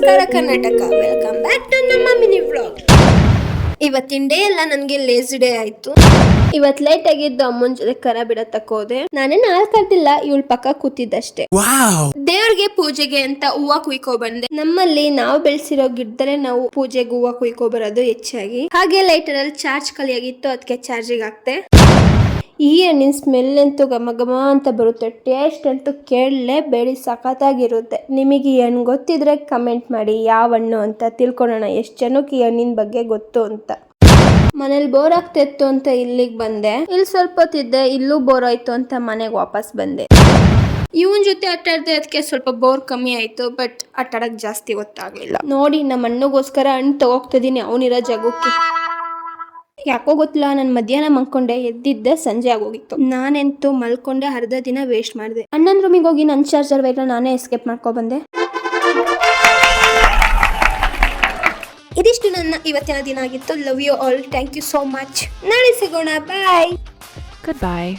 ನಮಸ್ಕಾರ Karnataka, welcome back to ನಮ್ಮ mini vlog. ಇವತ್ತಿನ ಡೇ ಎಲ್ಲ ನನಗೆ ಲೇಜಿ ಡೇ ಆಯ್ತು. ಇವತ್ ಲೇಟ್ ಆಗಿದ್ದು ಅಮ್ಮನ ಜೊತೆ ಕರ ಬಿಡತಕ್ಕ ಹೋದೆ. ನಾನೇನು ಕರ್ದಿಲ್ಲ, ಇವಳು ಪಕ್ಕ ಕೂತಿದ್ದಷ್ಟೇ. ದೇವ್ರಿಗೆ ಪೂಜೆಗೆ ಅಂತ ಹೂವ ಕುಯ್ಕೊ ಬಂದೆ. ನಮ್ಮಲ್ಲಿ ನಾವು ಬೆಳೆಸಿರೋ ಗಿಡದಲ್ಲೇ ನಾವು ಪೂಜೆಗೆ ಹೂವ ಕುಯ್ಕೊ ಬರೋದು ಹೆಚ್ಚಾಗಿ. ಹಾಗೆ ಲೈಟರ್ ಅಲ್ಲಿ ಚಾರ್ಜ್ ಖಾಲಿಯಾಗಿತ್ತು, ಅದಕ್ಕೆ ಚಾರ್ಜಿಗೆ ಹಾಕ್ತೆ. ಈ ಹಣ್ಣಿನ ಸ್ಮೆಲ್ ಅಂತೂ ಘಮ ಘಮ ಅಂತ ಬರುತ್ತೆ, ಟೇಸ್ಟ್ ಅಂತೂ ಕೇಳಲೇಬೇಡಿ, ಸಖತ್ತಾಗಿರುತ್ತೆ. ನಿಮಗೆ ಈ ಹಣ್ಣು ಗೊತ್ತಿದ್ರೆ ಕಮೆಂಟ್ ಮಾಡಿ ಯಾವ ಹಣ್ಣು ಅಂತ ತಿಳ್ಕೊಳ್ಳೋಣ, ಎಷ್ಟು ಜನಕ್ಕೆ ಈ ಹಣ್ಣಿನ ಬಗ್ಗೆ ಗೊತ್ತು ಅಂತ. ಮನೇಲಿ ಬೋರ್ ಆಗ್ತಿತ್ತು ಅಂತ ಇಲ್ಲಿಗೆ ಬಂದೆ. ಇಲ್ಲಿ ಸ್ವಲ್ಪ ಹೊತ್ತಿದ್ದೆ, ಇಲ್ಲೂ ಬೋರ್ ಆಯ್ತು ಅಂತ ಮನೆಗೆ ವಾಪಸ್ ಬಂದೆ. ಇವನ್ ಜೊತೆ ಆಟ ಆಡ್ದೆ, ಅದಕ್ಕೆ ಸ್ವಲ್ಪ ಬೋರ್ ಕಮ್ಮಿ ಆಯ್ತು. ಬಟ್ ಆಟ ಆಡಕ್ ಜಾಸ್ತಿ ಗೊತ್ತಾಗ್ಲಿಲ್ಲ. ನೋಡಿ, ನಮ್ಮ ಅಣ್ಣಗೋಸ್ಕರ ಹಣ್ಣು ತಗೋಗ್ತಿದೀನಿ ಅವನಿರೋ ಜಾಗಕ್ಕೆ. ಯಾಕೋ ಗೊತ್ತಿಲ್ಲ, ನಾನು ಮಧ್ಯಾಹ್ನ ಮಲ್ಕೊಂಡೆ, ಎದ್ದಿದ್ದೆ ಸಂಜೆ ಆಗೋಗಿತ್ತು. ನಾನೆಂತೂ ಮಲ್ಕೊಂಡೆ, ಅರ್ಧ ದಿನ ವೇಸ್ಟ್ ಮಾಡಿದೆ. ಅಣ್ಣನ ರೂಮಿಗೆ ಹೋಗಿ ನನ್ನ ಚಾರ್ಜರ್ ವೈರ್ನ ನಾನೇ ಎಸ್ಕೇಪ್ ಮಾಡ್ಕೊ ಬಂದೆ. ಇದಿಷ್ಟು ನನ್ನ ಇವತ್ತಿನ ದಿನ ಆಗಿತ್ತು. Love you all, thank you so much. ನಾಳೆ ಸಿಗೋಣ, ಬಾಯ್. Goodbye.